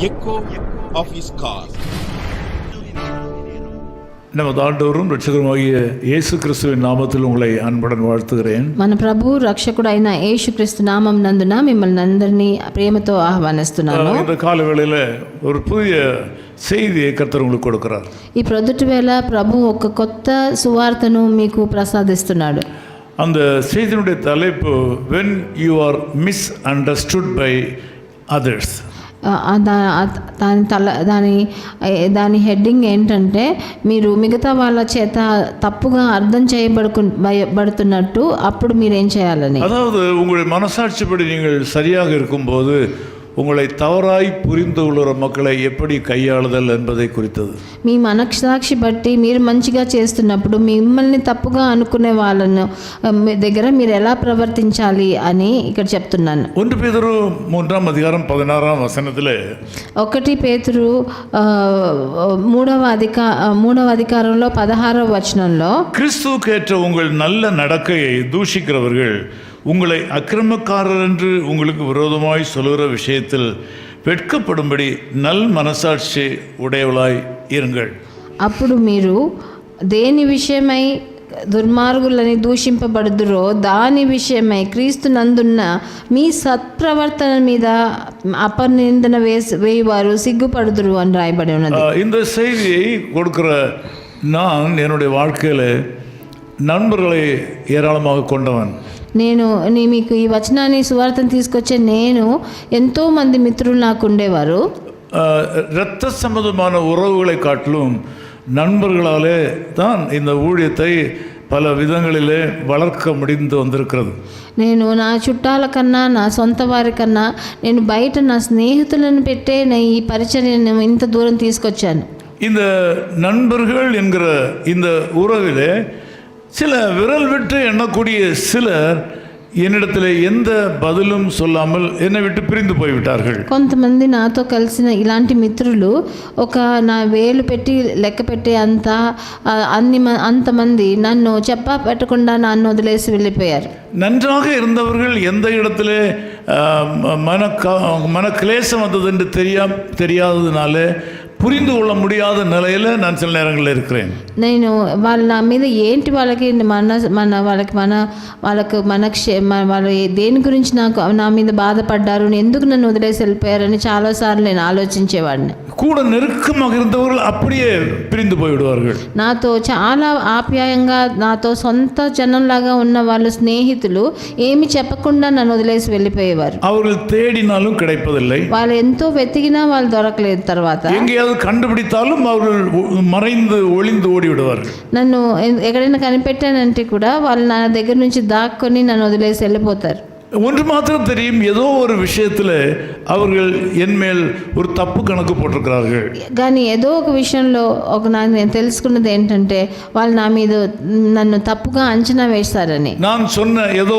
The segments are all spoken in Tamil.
echo of his car. நமது ஆண்டவரும் ரட்சகருமாகிய இயேசு கிறிஸ்துவின் நாமத்தில் உங்களை அன்புடன் வாழ்த்துகிறேன். మన ప్రభు రక్షకుడైన యేసుక్రీస్తు నామం నందున మిమ్మల్ని అందరినీ ప్రేమతో ఆహ్వానిస్తున్నాను. இந்த காலவேளையில் ஒரு புதிய செய்தியை கர்த்தர் உங்களுக்கு கொடுக்கிறார். ఈ ప్రొద్దుటి వేళ ప్రభు ఒక కొత్త సువార్తను మీకు ప్రసాదిస్తున్నాడు. அந்த செய்தியினுடைய தலைப்பு when you are misunderstood by others. దాని హెడ్డింగ్ ఏంటంటే మీరు మిగతా వాళ్ళ చేత తప్పుగా అర్థం చేయబడుతున్నట్టు అప్పుడు మీరేం చేయాలని. அதாவது உங்களுடைய மனசாட்சிப்படி நீங்கள் சரியாக இருக்கும்போது உங்களை தவறாய் புரிந்து கொள்கிற மக்களை எப்படி கையாளுதல் என்பதை குறித்தது. మీ మనస్సాక్షి బట్టి మీరు మంచిగా చేస్తున్నప్పుడు మిమ్మల్ని తప్పుగా అనుకునే వాళ్ళను దగ్గర మీరు ఎలా ప్రవర్తించాలి అని ఇక్కడ చెప్తున్నాను. 1 பேதுரு 3ஆம் அதிகாரம் 16ஆம் வசனத்திலே 1 పేతురు 3వ అధికారంలో 16వ వచనంలో கிறிஸ்துவுக்கேற்ற உங்கள் நல்ல நடக்கையை தூஷிக்கிறவர்கள் உங்களை அக்கிரமக்காரர் என்று உங்களுக்கு விரோதமாய் சொல்லுகிற விஷயத்தில் வெட்கப்படும்படி நல் மனசாட்சி உடையவளாய் இருங்கள். అప్పుడు మీరు దేని విషయమై దుర్మార్గులని దూషింపబడుదురో దాని విషయమై క్రీస్తు నందున్న మీ సత్ప్రవర్తన మీద అపనిందన వేయువారు సిగ్గుపడుదురు అని రాయబడి ఉన్నది. இந்த செய்தியை கொடுக்கிற நான் என்னுடைய வாழ்க்கையில் நண்பர்களை ஏராளமாக கொண்டவன். మీకు ఈ వచనాన్ని సువార్తను తీసుకొచ్చే నేను ఎంతోమంది మిత్రులు నాకు ఉండేవారు. இரத்த சம்பந்தமான உறவுகளை காட்டிலும் நண்பர்களாலே தான் இந்த ஊழியத்தை பல விதங்களிலே வளர்க்க முடிந்து வந்திருக்கிறது. నేను నా చుట్టాల కన్నా నా సొంత వారి కన్నా నేను బయట నా స్నేహితులను పెట్టే ఈ పరిచర్యను ఇంత దూరం తీసుకొచ్చాను. இந்த நண்பர்கள் என்கிற இந்த உறவிலே சில விரல் விட்டு எண்ணக்கூடிய சிலர் என்னிடத்தில் எந்த பதிலும் சொல்லாமல் என்னை விட்டு பிரிந்து போய்விட்டார்கள். కొంతమంది నాతో కలిసిన ఇలాంటి మిత్రులు నా వేలు పెట్టి లెక్క పెట్టే అంతమంది నన్ను చెప్పా పెట్టకుండా నన్ను వదిలేసి వెళ్ళిపోయారు. நன்றாக இருந்தவர்கள் எந்த இடத்துல மன கிளேசம் வந்தது என்று தெரியாததுனால புரிந்து கொள்ள முடியாத நிலையில் நான் சில நேரங்களில் இருக்கிறேன். నేను నా మీద ఏంటి వాళ్ళకి వాళ్ళు దేని గురించి నా మీద బాధపడ్డారు, ఎందుకు నన్ను వదిలేసి వెళ్ళిపోయారని చాలాసార్లు నేను ఆలోచించేవాడిని. கூட நெருக்கமாக இருந்தவர்கள் அப்படியே பிரிந்து போய்விடுவார்கள். నాతో చాలా ఆప్యాయంగా నాతో సొంత జనంలాగా ఉన్న వాళ్ళు స్నేహితులు ఏమి చెప్పకుండా నన్ను వదిలేసి వెళ్ళిపోయేవారు. அவர்கள் தேடினாலும் கிடைப்பதில்லை. వాళ్ళు ఎంతో వెతికినా వాళ్ళు దొరకలేదు. తర్వాత கண்டுபிடித்தாலும் அவர்கள் மறைந்து ஒளிந்து ஓடி விடுவார்கள். నన్ను ఎక్కడైనా కనిపెట్టానంటే కూడా వాళ్ళు నా దగ్గర నుంచి దాక్కొని నన్ను వదిలేసి వెళ్ళిపోతారు. ஒன்று மாத்திரம் தெரியும், ஏதோ ஒரு விஷயத்தில் அவர்கள் என்மேல் ஒரு தப்பு கணக்கு போட்டிருக்கிறார்கள். కానీ ఏదో ఒక విషయంలో నేను తెలుసుకున్నది ఏంటంటే వాళ్ళు నా మీద నన్ను తప్పుగా అంచనా వేస్తారని. நான் சொன்ன ஏதோ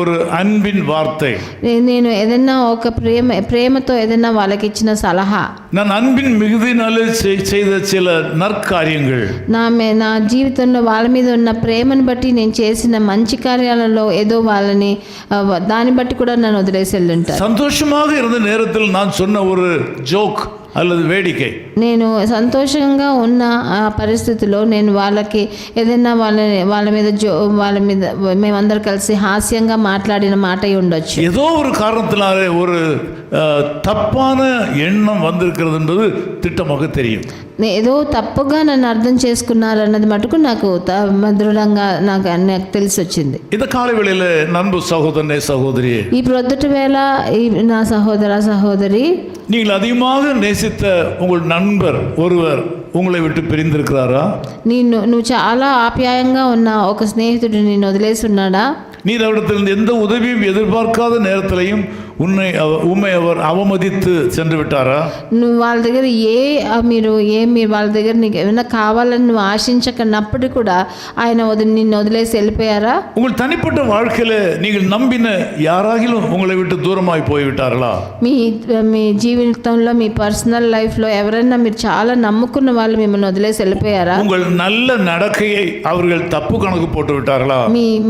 ஒரு அன்பின் வார்த்தை, నేను ఏదైనా ఒక ప్రేమతో ఏదైనా వాళ్ళకి ఇచ్చిన సలహా, நான் அன்பின் மிகுதினாலே செய்த சில நற்காரியங்கள், నా జీవితంలో వాళ్ళ మీద ఉన్న ప్రేమను బట్టి నేను చేసిన మంచి కార్యాలలో ఏదో వాళ్ళని దాన్ని బట్టి కూడా నన్ను వదిలేసి వెళ్ళుంటారు. సంతోషமாக இருந்த நேரத்தில் நான் சொன்ன ஒரு ஜோக் அல்லது வேடிக்கை, నేను సంతోషంగా ఉన్న ఆ పరిస్థితిలో నేను వాళ్ళకి ఏదైనా వాళ్ళ మీద మేమందరూ కలిసి హాస్యంగా మాట్లాడిన మాట ఉండొచ్చు. ஏதோ ஒரு காரணத்தினாலே ஒரு தப்பான எண்ணம் வந்திருக்கிறது என்பது திட்டமாக தெரியும். ఏదో తప్పుగా నన్ను అర్థం చేసుకున్నారన్నది మటుకు నాకు దృఢంగా నాకు తెలిసి వచ్చింది. இந்த காலை வேளையில நண்பு சகோதரனே சகோதரியே, ఈ ప్రొద్దుటి వేళ నా సహోదర సహోదరి, நீங்கள் அதிகமாக நேசித்த உங்கள் நண்பர் ஒருவர் உங்களை விட்டு பிரிந்திருக்கிறாரா? నువ్వు చాలా ఆప్యాయంగా ఉన్న ఒక స్నేహితుడు నిన్ను వదిలేసి ఉన్నాడా? நீர் அவரிடத்திலிருந்து எந்த உதவியும் எதிர்பார்க்காத நேரத்திலையும் உண்மை அவர் அவமதித்து சென்று விட்டாரா? నువ్వు వాళ్ళ దగ్గర మీరు వాళ్ళ దగ్గర నీకు ఏమైనా కావాలని నువ్వు ఆశించకన్నప్పుడు కూడా ఆయన నిన్ను వదిలేసి వెళ్ళిపోయారా? உங்கள் தனிப்பட்ட வாழ்க்கையில நீங்கள் நம்பின யாராகிலும் உங்களை விட்டு தூரமாய் போய்விட்டார்களா? మీ జీవితంలో మీ పర్సనల్ లైఫ్లో ఎవరైనా మీరు చాలా నమ్ముకున్న వాళ్ళు మిమ్మల్ని వదిలేసి వెళ్ళిపోయారా? உங்கள் நல்ல நடக்கையை அவர்கள் தப்பு கணக்கு போட்டு விட்டார்களா?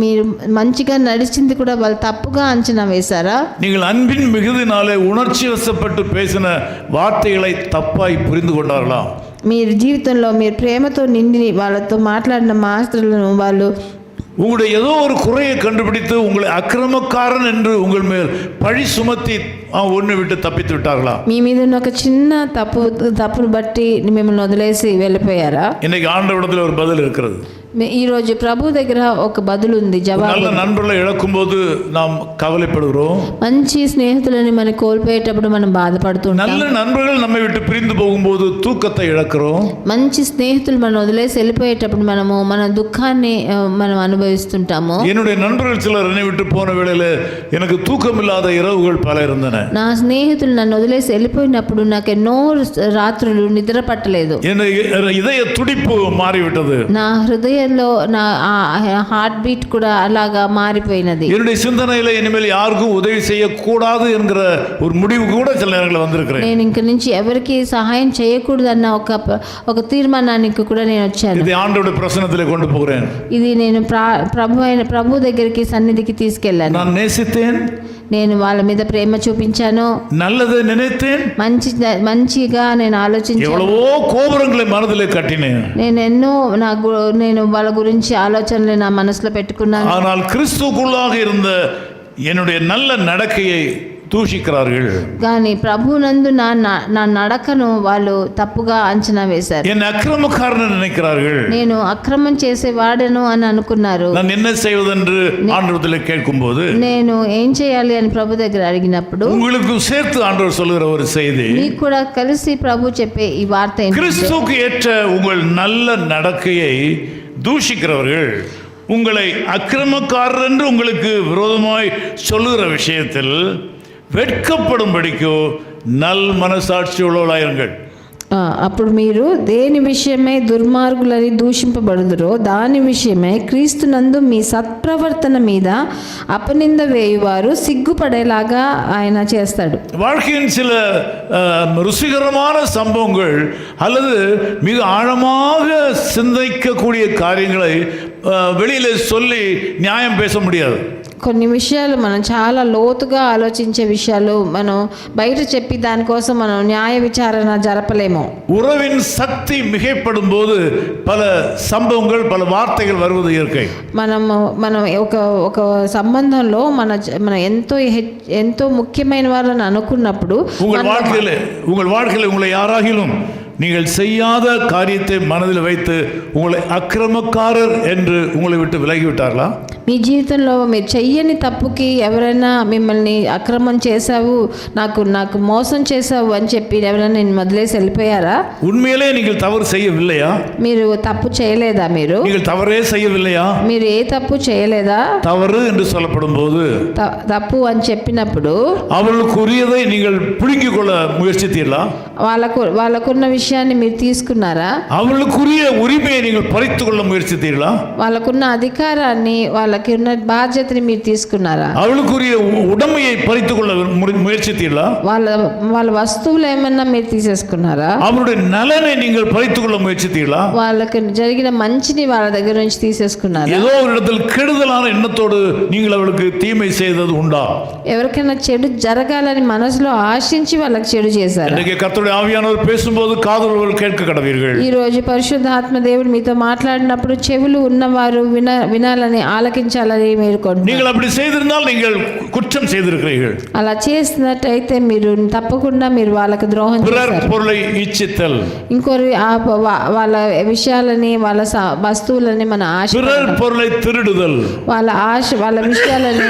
మీరు మంచిగా నడిచింది కూడా వాళ్ళు తప్పుగా అంచనా వేశారా? நீங்கள் அன்பின் மிகுதினாலே உணர்ச்சி வசப்பட்டு பேசின வார்த்தைகளை தப்பாய் புரிந்து கொண்டார்களா? మీరు జీవితంలో మీరు ప్రేమతో నిండి వాళ్ళతో మాట్లాడిన మాటలను వాళ్ళు உங்களுடைய ஏதோ ஒரு குறையை கண்டுபிடித்து உங்களை அக்கிரமக்காரன் என்று உங்கள் மேல் பழி சுமத்தி ஒன்று விட்டு தப்பித்து விட்டார்களா? మీ మీద ఉన్న ఒక చిన్న తప్పును బట్టి మిమ్మల్ని వదిలేసి వెళ్ళిపోయారా? இன்னைக்கு ஆண்டவரிடத்தில் ஒரு பதில் இருக்கிறது. ఈ రోజు ప్రభు దగ్గర ఒక బదులు ఉంది, జవాబు. நல்ல నన్బర్களை இழக்கும்போது நாம் கவலைப்படுகிறோம். మంచి స్నేహితులని మనం కోల్పోయేటప్పుడు మనం బాధపడుతుంటాం. நல்ல நண்பர்கள் நம்மை விட்டு பிரிந்து போகும்போது தூக்கத்தை இழக்கிறோம். మంచి స్నేహితులు మనం వదిలేసి వెళ్ళిపోయేటప్పుడు మనము మన దుఃఖాన్ని మనం అనుభవిస్తుంటాము. என்னுடைய நண்பர்கள் சிலர் என்னை விட்டு போன வேளையில எனக்கு தூக்கமில்லாத இரவுகள் பல இருந்தன. నా స్నేహితులు నన్ను వదిలేసి వెళ్ళిపోయినప్పుడు నాకు ఎన్నో రాత్రులు నిద్ర పట్టలేదు. என் இதய துடிப்பு மாறிவிட்டது. నా హృదయంలో నా హార్ట్ బీట్ కూడా అలాగా మారిపోయినది. என்னுடைய சிந்தனையில இனிமேல் யாருக்கும் உதவி செய்யக்கூடாது என்கிற ஒரு முடிவு கூட சில நேரங்களில் வந்திருக்கிறேன். నేను ఇంక నుంచి ఎవరికి సహాయం చేయకూడదన్న ఒక తీర్మానానికి కూడా నేను వచ్చాను. இது ஆண்டவருடைய பிரசன்னத்திலே கொண்டு போகிறேன். ఇది నేను ప్రభు దగ్గరికి సన్నిధికి తీసుకెళ్ళాను. நான் நேசித்தேன், నేను వాళ్ళ మీద ప్రేమ చూపించాను, நல்லதை நினைத்தேன், మంచిగా నేను ఆలోచించాను. எவ்வளவோ கோபுரங்களை மனதிலே கட்டினேன். నేను వాళ్ళ గురించి ఆలోచనలు నా మనసులో పెట్టుకున్నాను. ஆனால் கிறிஸ்துவுக்குள்ளாக இருந்த என்னுடைய நல்ல நடக்கையை தூஷிக்கிறார்கள். కానీ ప్రభునందు నా నడకను వాళ్ళు తప్పుగా అంచనా వేశారు. என் அக்கிரமக்காரன் நினைக்கிறார்கள். నేను అక్రమం చేసేవాడను అని అనుకున్నారు. நான் என்ன செய்வதென்று ஆண்டவரிடத்தில் கேட்கும்போது, నేను ఏం చేయాలి అని ప్రభు దగ్గర అడిగినప్పుడు உங்களுக்கு சேர்த்து ஆண்டவர் சொல்லுகிற ஒரு செய்தி, మీకు కూడా కలిసి ప్రభు చెప్పే ఈ వార్త ఏంటంటే, கிறிஸ்துவுக்கு ஏற்ற உங்கள் நல்ல நடக்கையை தூஷிக்கிறவர்கள் உங்களை அக்கிரமக்காரர் என்று உங்களுக்கு விரோதமாய் சொல்லுகிற விஷயத்தில் வெட்கப்படும்படிக்கோ நல் மனசாட்சி உள்ளவர்களாயிருங்கள். అప్పుడు మీరు దేని విషయమై దుర్మార్గులని దూషింపబడుదురో దాని విషయమై క్రీస్తునందు మీ సత్ప్రవర్తన మీద అపనింద వేయువారు సిగ్గుపడేలాగా ఆయన చేస్తాడు. வாழ்க்கையின் சில ருசிகரமான சம்பவங்கள் அல்லது மிக ஆழமாக சிந்திக்கக்கூடிய காரியங்களை வெளியில சொல்லி நியாயம் பேச முடியாது. కొన్ని విషయాలు మనం చాలా లోతుగా ఆలోచించే విషయాలు మనం బయట చెప్పి దానికోసం మనం న్యాయ విచారణ జరపలేము. உறவின் சக்தி மிகைப்படும் போது பல சம்பவங்கள் பல வார்த்தைகள் வருவது இயற்கை. మనం ఒక సంబంధంలో మన ఎంతో ముఖ్యమైన వాళ్ళని అనుకున్నప్పుడు உங்கள் வாழ்க்கையில் உங்களை யாராகிலும் நீங்கள் செய்யாத காரியத்தை மனதில் வைத்து உங்களை அக்கிரமக்காரர் என்று உங்களை விட்டு விலகிவிட்டார்களா? మీ జీవితంలో మీరు చెయ్యని తప్పుకి ఎవరైనా మిమ్మల్ని అక్రమం చేశావు, నాకు మోసం చేశావు అని చెప్పి ఎవరైనా నేను వదిలేసి వెళ్ళిపోయారా? உண்மையிலே நீங்கள் தவறு செய்யவில்லையா? మీరు తప్పు చేయలేదా? நீங்கள் தவறே செய்யவில்லையா? మీరు ఏ తప్పు చేయలేదా? தவறு என்று சொல்லப்படும் போது, తప్పు అని చెప్పినప్పుడు அவர்களுக்குரியதை நீங்கள் பிடுங்கிக் கொள்ள முயற்சித்தீர்களா? వాళ్ళకున్న విషయాన్ని మీరు తీసుకున్నారా? அவர்களுக்குரிய உரிமையை நீங்கள் பறித்துக் கொள்ள முயற்சித்தீர்களா? వాళ్ళకున్న అధికారాన్ని వాళ్ళకి ఉన్న బాధ్యతని మీరు తీసుకున్నారా? அவளுக்குரிய உடமையை பறித்துக் கொள்ள முயற்சித்தீர்களா? వాళ్ళ వస్తువులు ఏమన్నా మీరు తీసేసుకున్నారా? அவருடைய நலனை நீங்கள் பறித்துக் கொள்ள முயற்சித்தீர்களா? వాళ్ళకి జరిగిన మంచిని వాళ్ళ దగ్గర నుంచి తీసేసుకున్నారా? ஏதோ ஒரு இடத்தில் கெடுதலான எண்ணத்தோடு நீங்கள் அவளுக்கு தீமை செய்தது உண்டா? ఎవరికైనా చెడు జరగాలని మనసులో ఆశించి వాళ్ళకి చెడు చేశారు. இன்றைக்கு கர்த்தருடைய ஆவியானவர் பேசும்போது காதுள்ளவர்கள் கேட்க கடவீர்கள். ఈ రోజు పరిశుద్ధాత్మ దేవుడు మీతో మాట్లాడినప్పుడు చెవులు ఉన్నవారు వినాలని ఆలకించాలని మేలుకోండి. நீங்கள் அப்படி செய்திருந்தால் நீங்கள் குற்றம் செய்திருக்கிறீர்கள். అలా చేసినట్టయితే మీరు తప్పకుండా మీరు వాళ్ళకి ద్రోహం చేశారు. பொருளை ఇచ్చిத்தல், ఇంకోరి వాళ్ళ విషయాలని వాళ్ళ వస్తువులని మన ఆశ, பிறர் பொருளை திருடுதல், వాళ్ళ విషయాలని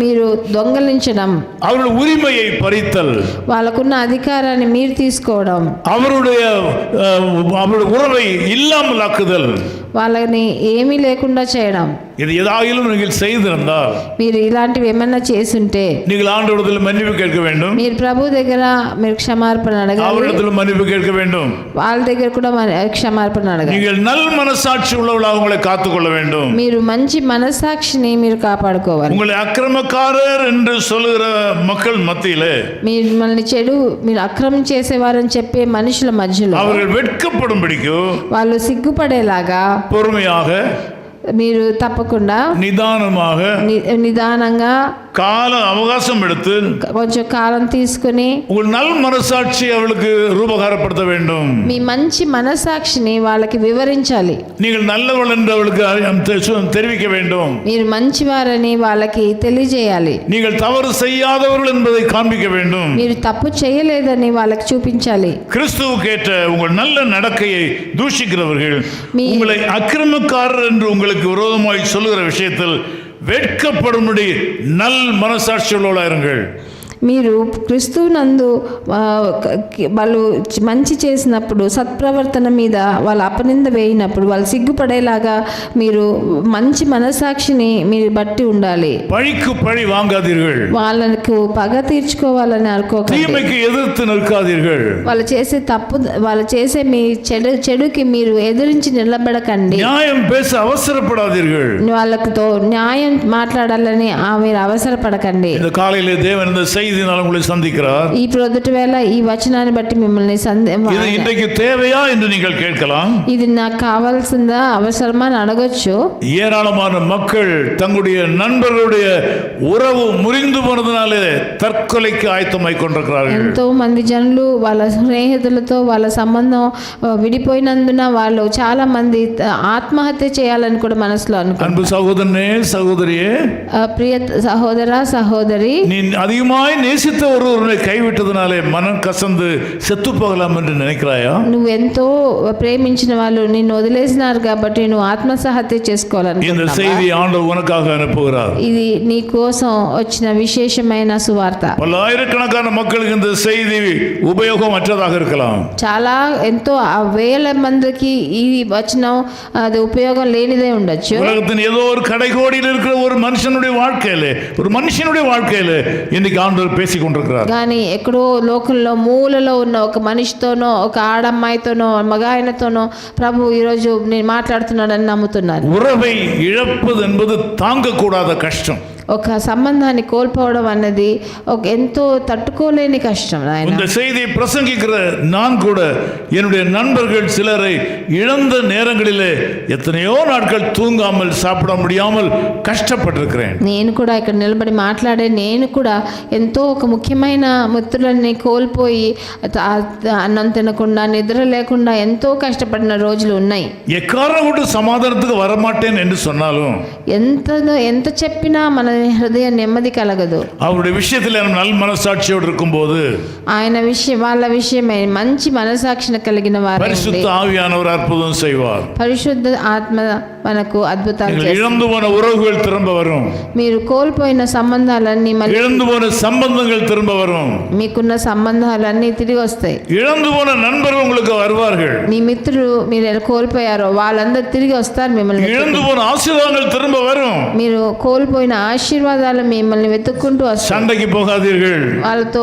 మీరు దొంగలించడం, அவருடைய உரிமையை பறித்தல், వాళ్ళకున్న అధికారాన్ని మీరు తీసుకోవడం, அவருடைய உறவை இல்லாமல் ஆக்குதல், వాళ్ళని ఏమీ లేకుండా చేయడం. இது ஏதாயிலும் நீங்கள் செய்திருந்தால், మీరు ఇలాంటివి ఏమన్నా చేసుంటే நீங்கள் ஆண்டவரிடத்தில் மன்னிப்பு கேட்க வேண்டும். మీరు ప్రభు దగ్గర మీరు క్షమాపణ అడగాలి. அவரிடத்தில் மன்னிப்பு கேட்க வேண்டும். వాళ్ళ దగ్గర కూడా క్షమాపణ అడగాలి. நீங்கள் நல் மனசாட்சி உள்ளவர்களாக உங்களை காத்துக்கொள்ள வேண்டும். మీరు మంచి మనసాక్షిని మీరు కాపాడుకోవాలి. உங்களை அக்கிரமக்காரர் என்று சொல்லுகிற மக்கள் மத்தியிலே మీరు అక్రమం చేసేవారని చెప్పే మనుషుల మధ్యలో அவர்கள் வெட்கப்படும்படிக்கு వాళ్ళు సిగ్గుపడేలాగా பொறுமையாக మీరు తప్పకుండా నిదానంగా கால அவகாசம் எடுத்து కొంచెం కాలం తీసుకుని உங்கள் நல் மனசாட்சி அவளுக்கு ரூபகாரப்படுத்த வேண்டும். మీ మంచి మనసాక్షిని వాళ్ళకి వివరించాలి. நீங்கள் நல்லவள் என்று அவளுக்கு தெரிவிக்க வேண்டும். మీరు మంచివారని వాళ్ళకి తెలియజేయాలి. நீங்கள் தவறு செய்யாதவர்கள் என்பதை காண்பிக்க வேண்டும். మీరు తప్పు చేయలేదని వాళ్ళకి చూపించాలి. கிறிஸ்துவுக்கேற்ற உங்கள் நல்ல நடக்கையை தூஷிக்கிறவர்கள் உங்களை அக்கிரமக்காரர் என்று உங்களுக்கு விரோதமாய் சொல்லுகிற விஷயத்தில் வெட்கப்படும்படி நல் மனசாட்சிகளோடு இருங்கள். మీరు క్రీస్తునందు వాళ్ళు మంచి చేసినప్పుడు సత్ప్రవర్తన మీద వాళ్ళు అపనింద వేయినప్పుడు వాళ్ళు సిగ్గుపడేలాగా మీరు మంచి మనసాక్షిని మీరు బట్టి ఉండాలి. పழிக்கு పழி வாங்காதீர்கள். వాళ్ళకు పగ తీర్చుకోవాలని అనుకోకండి. தீமைக்கு எதிர்த்து நிற்காதீர்கள். వాళ్ళు చేసే తప్పు వాళ్ళు చేసే మీ చెడుకి మీరు ఎదిరించి నిలబడకండి. நியாயம் பேச அவசரப்படாதீர்கள். వాళ్ళతో న్యాయం మాట్లాడాలని మీరు అవసరపడకండి. இந்த காலையிலே தேவன் இந்த செய்தியினால் உங்களை சந்திக்கிறார். ఈ ప్రొద్దుట వేళ ఈ వచనాన్ని బట్టి మిమ్మల్ని இது இன்றைக்கு தேவையா என்று நீங்கள் கேட்கலாம். ఇది నాకు కావాల్సిందా అవసరమా అని అడగొచ్చు. ஏராளமான மக்கள் தங்களுடைய நண்பர்களுடைய உறவு முறிந்து போனதுனாலே தற்கொலைக்கு ஆயத்தமாய் கொண்டிருக்கிறார்கள். ఎంతో మంది జనులు వాళ్ళ స్నేహితులతో వాళ్ళ సంబంధం విడిపోయినందున వాళ్ళు చాలా మంది ఆత్మహత్య చేయాలని కూడా మనసులో అనుకుంటారు. அன்பு சகோதரனே சகோதரியே, ప్రియ సహోదర సహోదరి, நீ அதிகமாய் நேசித்த ஒருவரை கைவிட்டதுனாலே மனம் கசந்து செத்து போகலாம் என்று நினைக்கிறாயா? నువ్వు ఎంతో ప్రేమించిన వాళ్ళు నిన్ను వదిలేసినారు కాబట్టి నువ్వు ఆత్మహత్య இந்த చేసుకోవాలనుకుంటున్నావా? செய்தி ஆண்டவர் உனக்காக அனுப்புகிறார். ఇది నీ కోసం వచ్చిన విశేషమైన సువార్త. பல்லாயிரக்கணக்கான மக்களுக்கு இந்த செய்தி உபயோகமற்றதாக இருக்கலாம். చాలా ఎంతో వేల మందికి ఈ వచనం అది ఉపయోగం లేనిదే ఉండొచ్చు. உலகத்தின் ஏதோ ஒரு கடைகோடியில் இருக்கிற ஒரு மனுஷனுடைய வாழ்க்கையில இன்னைக்கு ஆண்டவர் பேசிக் கொண்டிருக்கிறார். కానీ ఎక్కడో లోకంలో మూలలో ఉన్న ఒక మనిషితోనో ఒక ఆడమ్మాయితోనో మగాయనతోనో ప్రభు ఈరోజు నేను మాట్లాడుతున్నాడని నమ్ముతున్నాను. உறவை இழப்பது என்பது தாங்கக்கூடாத கஷ்டம். ఒక సంబంధాన్ని కోల్పోవడం అన్నది ఒక ఎంతో తట్టుకోలేని కష్టం. இந்த செய்தியை பிரசங்கிக்கிற நான் கூட என்னுடைய நண்பர்கள் சிலரை இழந்த நேரங்களிலே எத்தனையோ நாட்கள் தூங்காமல் சாப்பிட முடியாமல் கஷ்டப்பட்டிருக்கிறேன். నేను కూడా ఇక్కడ నిలబడి మాట్లాడే నేను కూడా ఎంతో ఒక ముఖ్యమైన మిత్రులని కోల్పోయి అన్నం తినకుండా నిద్ర లేకుండా ఎంతో కష్టపడిన రోజులు ఉన్నాయి. ఎకారణం కూడా సమాధానத்துக்கு வரமாட்டேன் என்று சொன்னாலும் ఎంత చెప్పినా మన హృదయ నెమ్మది కలగదు. அவருடைய விஷயத்தில் நல் మనసాட்சியோடு இருக்கும்போது ఆయన వాళ్ళ విషయమై మంచి మనసాక్షిని కలిగిన వారు பரிசுத்த ஆவியானவர் அற்புதம் செய்வார். పరిశుద్ధ ఆత్మ మనకు అద్భుతాలు చేస్తారు. இழந்து போன உறவுகள் திரும்ப வரும். మీరు కోల్పోయిన సంబంధాలన్నీ మళ్ళీ இழந்து போன சம்பந்தங்கள் திரும்ப வரும். మీకున్న సంబంధాలన్నీ తిరిగి వస్తాయి. இழந்து போன நண்பர்கள் உங்களுக்கு வருவார்கள். మీ మిత్రులు మీరు కోల్పోయారో వాళ్ళందరూ తిరిగి వస్తారు మిమ్మల్ని. இழந்து போன ஆசீர்வாதங்கள் திரும்ப வரும். మీరు కోల్పోయిన ఆశీర్వాదాలు మిమ్మల్ని వెతుక్కుంటూ వస్తాయి. சண்டைக்கு போகாதீர்கள். వాళ్ళతో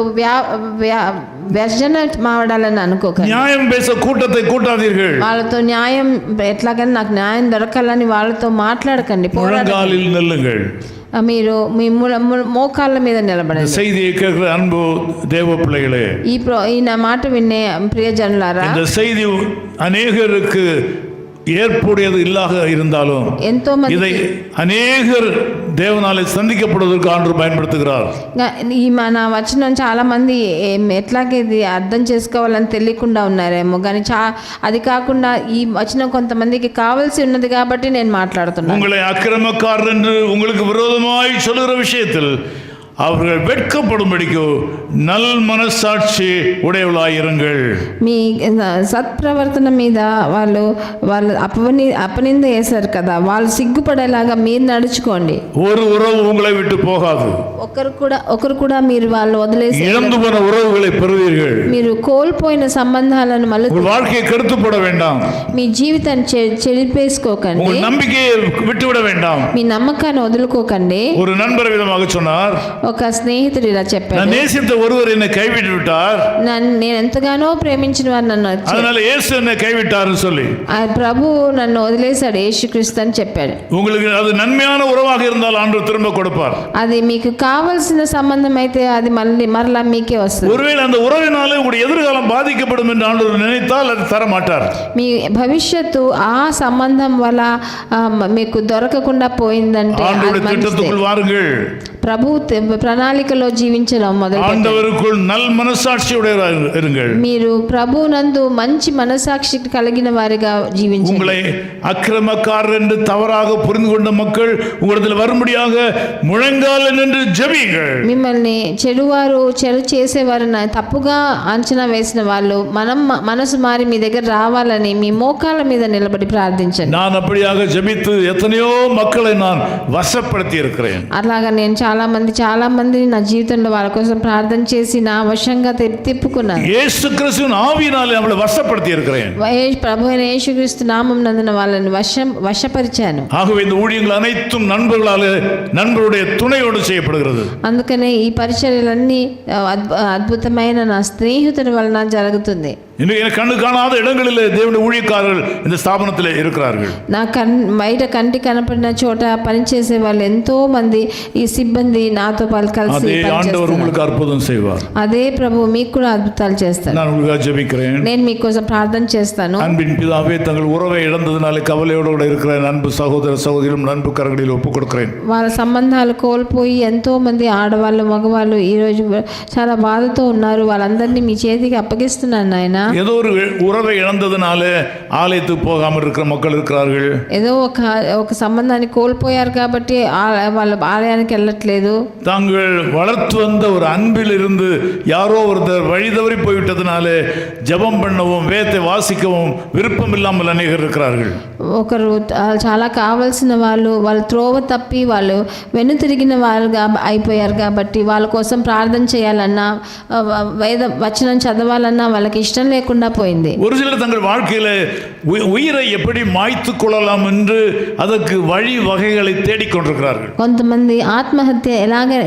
వ్యర్జన మావడాలని అనుకోకండి. நியாயம் பேச கூட்டத்தை கூட்டாதீர்கள். వాళ్ళతో న్యాయం ఎట్లాగైనా నాకు న్యాయం దొరకాలని వాళ్ళతో మాట్లాడకండి. முழங்காலில் நில்லுங்கள். మీరు మీ మోకాళ్ళ మీద నిలబడండి. செய்தியை கேட்கிற அன்பு தேவ பிள்ளைகளே, ఈ నా మాట వినే ప్రియజనులారా, இந்த செய்தி அநேகருக்கு ஏற்புடையது இல்லாத இருந்தாலும் ఎంతో మంది இதை அநேகர் தேவனாலே சந்திக்கப்படுவதற்கு ஆண்டவர் பயன்படுத்துகிறார். ఈ మన వచనం చాలా మంది ఎట్లాగే ఇది అర్థం చేసుకోవాలని తెలియకుండా ఉన్నారేమో, కానీ అది కాకుండా ఈ వచనం కొంతమందికి కావాల్సి ఉన్నది కాబట్టి నేను మాట్లాడుతున్నాను. உங்களை அக்கிரமக்காரர் என்று உங்களுக்கு விரோதமாய் சொல்லுகிற விஷயத்தில் அவர்கள் வெட்கப்படும்படிக்கு நல் మనస్సాక్షి உடையவளாயிருங்கள். మీ సత్ప్రవర్తన మీద వాళ్ళు అపనింద వేశారు కదా, వాళ్ళు సిగ్గుపడేలాగా మీరు నడుచుకోండి. ஒரு உறவு உங்களை விட்டு போகாது. ఒకరు కూడా మీరు వాళ్ళు వదిలేసి இழந்து போன உறவுகளை பெறுவீர்கள். మీరు కోల్పోయిన సంబంధాలను మళ్ళీ உங்கள் வாழ்க்கையை கெடுத்துப்பட வேண்டாம். మీ జీవితాన్ని చెడిపేసుకోకండి. உங்கள் நம்பிக்கையை விட்டுவிட வேண்டாம். మీ నమ్మకాన్ని వదులుకోకండి. ஒரு நண்பர் விதமாக சொன்னார், ఒక స్నేహితుడు ఇలా చెప్పాడు, நான் நேசித்த ஒருவர் என்னை கைவிட்டு விட்டார், నేను ఎంతగానో ప్రేమించిన వారు నన్ను அதனால இயேசு என்னை கைவிட்டார்னு சொல்லி ప్రభు నన్ను వదిలేశాడు యేసుక్రీస్తు అని చెప్పాడు. உங்களுக்கு அது நன்மையான உறவாக இருந்தால் ஆண்டவர் திரும்ப கொடுப்பார். అది మీకు కావాల్సిన సంబంధం అయితే అది మరలా మీకే వస్తుంది. ஒருவேளை அந்த உறவினாலே உங்களுடைய எதிர்காலம் பாதிக்கப்படும் என்று ஆண்டவர் நினைத்தால் அது தர மாட்டார். మీ భవిష్యత్తు ఆ సంబంధం వల్ల మీకు దొరకకుండా పోయిందంటే திட்டத்துக்குள் வாருங்கள். ప్రభు ప్రణాళికలో జీవించడం మొదలు ஆண்டவருக்குள் நல் மனசாட்சியுடையவராக இருங்கள். మీరు ప్రభు నందు మంచి మనసాక్షి కలిగిన వారిగా జీవించండి. உங்களை அக்கிரமக்காரர் என்று தவறாக புரிந்து கொண்ட மக்கள் உங்களிடத்தில் வரும்படியாக முழங்கால் நின்று ஜெபியுங்கள். మిమ్మల్ని చెడు చేసేవారు తప్పుగా అంచనా వేసిన వాళ్ళు మనసు మారి మీ దగ్గర రావాలని మీ మోకాళ్ళ మీద నిలబడి ప్రార్థించండి. நான் அப்படியாக ஜெபித்து எத்தனையோ மக்களை நான் வசப்படுத்தி இருக்கிறேன். అలాగా నేను చాలా మంది నా జీవితంలో వాళ్ళ కోసం ప్రార్థన చేసి నా వశంగా తిప్పుకున్నాను. இயேசு கிறிஸ்துவின் ஆவியினாலே அவளை வசப்படுத்தி இருக்கிறேன். ప్రభు అయిన యేసుక్రీస్తు నామం నందున వాళ్ళని వశపరిచాను. ஆகவே இந்த ஊழியங்கள் அனைத்தும் நண்பருடைய துணையோடு செய்யப்படுகிறது. అందుకనే ఈ పరిచర్యలన్నీ అద్భుతమైన నా స్నేహితుడి వలన జరుగుతుంది. எனக்கு கண்ணு காணாத இடங்களில் தேவனுடைய ஊழியக்காரர்கள் இந்த ஸ்தாபனத்தில் இருக்கிறார்கள். నా బయట కంటి కనపడిన చోట పనిచేసే వాళ్ళు ఎంతో మంది ఈ సిబ్బంది నాతో కలిసి ஆண்டவர் உங்களுக்கு அற்புதம் செய்வார். అదే ప్రభు మీకు కూడా అద్భుతాలు చేస్తారు. நான் உங்களுக்காக ஜெபிக்கிறேன். నేను మీకోసం ప్రార్థన చేస్తాను. அன்பின் பிதாவே, தங்கள் உறவை இழந்ததினாலே கவலையோடு இருக்கிற அன்பு சகோதர சகோதரிகளும் அன்பு கரங்களில் ஒப்புக் கொடுக்கிறேன். వాళ్ళ సంబంధాలు కోల్పోయి ఎంతో మంది ఆడవాళ్ళు మగవాళ్ళు ఈ రోజు చాలా బాధతో ఉన్నారు. వాళ్ళందరినీ మీ చేతికి అప్పగిస్తున్నాను నాయన. ஏதோ ஒரு உறவை இழந்ததுனால ஆலயத்துக்கு போகாமல் இருக்கிற மக்கள் இருக்கிறார்கள். ఏదో ఒక సంబంధాన్ని కోల్పోయారు కాబట్టి వాళ్ళ ఆలయానికి వెళ్ళట్లేదు. தாங்கள் வளர்த்து வந்த ஒரு அன்பில் இருந்து யாரோ ஒருத்தர் வழி தவறி போய்விட்டதுனால ஜெபம் பண்ணவும் வேதத்தை வாசிக்கவும் விருப்பம் இல்லாமல் அநேகர் இருக்கிறார்கள். ఒకరు చాలా కావాల్సిన వాళ్ళు త్రోవ తప్పి వాళ్ళు వెను తిరిగిన వాళ్ళుగా అయిపోయారు కాబట్టి వాళ్ళ కోసం ప్రార్థన చేయాలన్నా వేద వచనం చదవాలన్నా వాళ్ళకి ఇష్టం లేకుండా పోయింది. ஒரு சிலர் தங்கள் வாழ்க்கையில உயிரை எப்படி மாய்த்து கொள்ளலாம் என்று அதற்கு வழி வகைகளை தேடிக்கொண்டிருக்கிறார்கள். కొంతమంది ఆత్మహత్య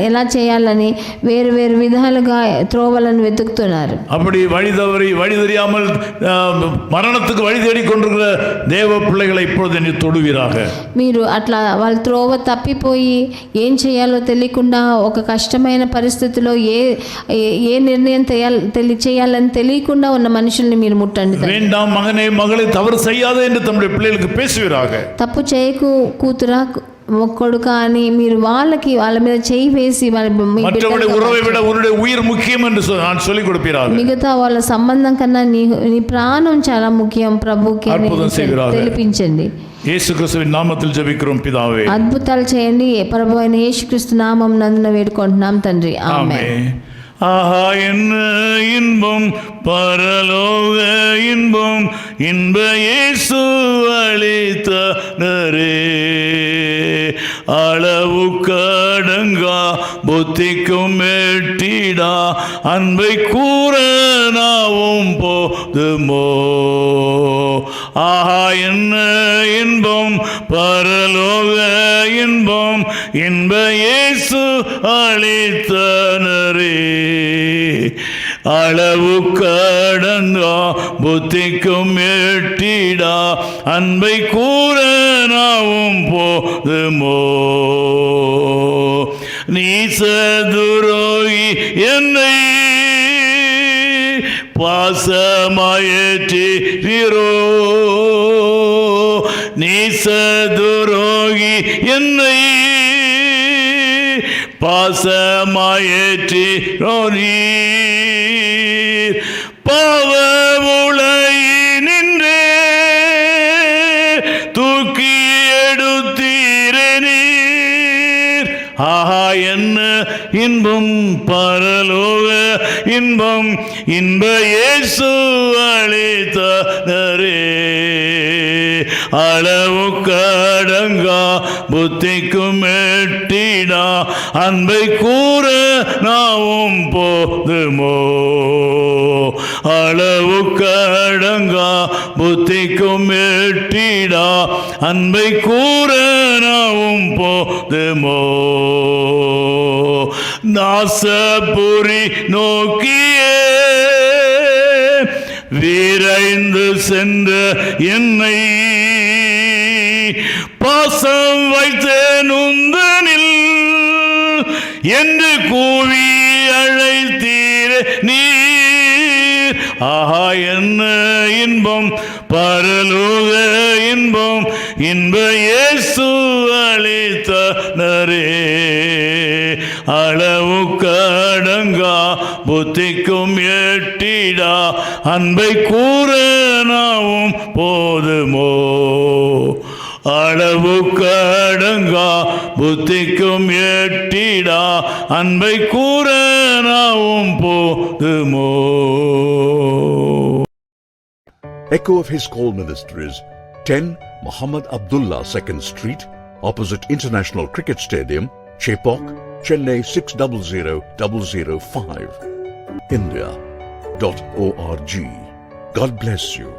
ఎలా చేయాలని వేరు విధాలుగా త్రోవలను వెతుకుతున్నారు. அப்படி வழி தெரியாமல் மரணத்துக்கு வழி தேடிக்கொண்டிருக்கிற தேவ பிள்ளைகளை இப்பொழுது நீ தொடுவீராக. మీరు అట్లా వాళ్ళ త్రోవ తప్పిపోయి ఏం చేయాలో తెలియకుండా ఒక కష్టమైన పరిస్థితిలో ఏ నిర్ణయం చేయాలని తెలియకుండా ఉన్న మనుషుల్ని మీరు ముట్టండి. வேண்டாம் மகனே மகளை தவறு செய்யாதே என்று தம்முடைய பிள்ளைகளுக்கு பேசுவீராக. తప్పు చేయకు కూతురా కొడుక అని మీరు వాళ్ళ మీద చేయి వేసి மற்றவருடைய உறவை விட உன்னுடைய உயிர் முக்கியம் என்று நான் சொல்லிக் கொடுப்பீராக. మిగతా వాళ్ళ సంబంధం కన్నా నీ ప్రాణం చాలా ముఖ్యం ప్రభుకి తెలిపించండి. యేసు క్రీస్తువిன் నామத்தில் జెబిக்கிறோம் பிதாவே. అద్భుతాలు చేయండి ప్రభు అయిన యేసుక్రీస్తు నామం నందున వేడుకుంటున్నాం తండ్రి. ఆమేన్. ஆஹா என்ன இன்பம் பரலோக இன்பம் இன்ப இயேசு அளித்தனரே, அளவு கடங்கா புத்திக்கும் எட்டிடா அன்பை கூற நாவும் போதுமோ. ஆஹா என்ன இன்பம் பரலோக இன்பம் இன்ப இயேசு அளித்தனரே, அளவு கடங்கா புத்திக்கும் எட்டிடா அன்பை கூற நாவும் போதுமோ. நீசதுரோகி என்னை பாசமாயேற்றீரோ, நீசதுரோகி என்னை பாசமாயேற்றீரோ, நீர் பாவமுளை நின்றே தூக்கி எடுத்தீரே நீர். ஆஹா என்ன இன்பம் பரலோக இன்பம் இன்ப இயேசு அளித்தனரே, அளவு கடங்கா புத்திக்கும் எட்டிடா அன்பை கூற நாவும் போதுமோ. அளவு கடங்கா புத்திக்கும் எட்டிடா அன்பை கூற நாவும் போதுமோ. நாசபுரி நோக்கியே விரைந்து சென்ற என்னை பாசம் வைத்தேன் உந்தனில் என்று கூவி அழைத்தீரே நீர். ஆஹா என்ன இன்பம் பரலோக இன்பம் இன்ப இயேசு அளித்தனரே. அளவு கடங்கா புத்திக்கும் எட்டிடா அன்பை கூற நாவும் போதுமோ. அளவு கடங்கா புத்திக்கும் எட்டிடா அன்பை கூற நாவும் போதுமோ. Echo of his call ministries, 10 Muhammad Abdullah 2nd Street, opposite International Cricket Stadium, Chepauk, Chennai 600005, India.org. God bless you.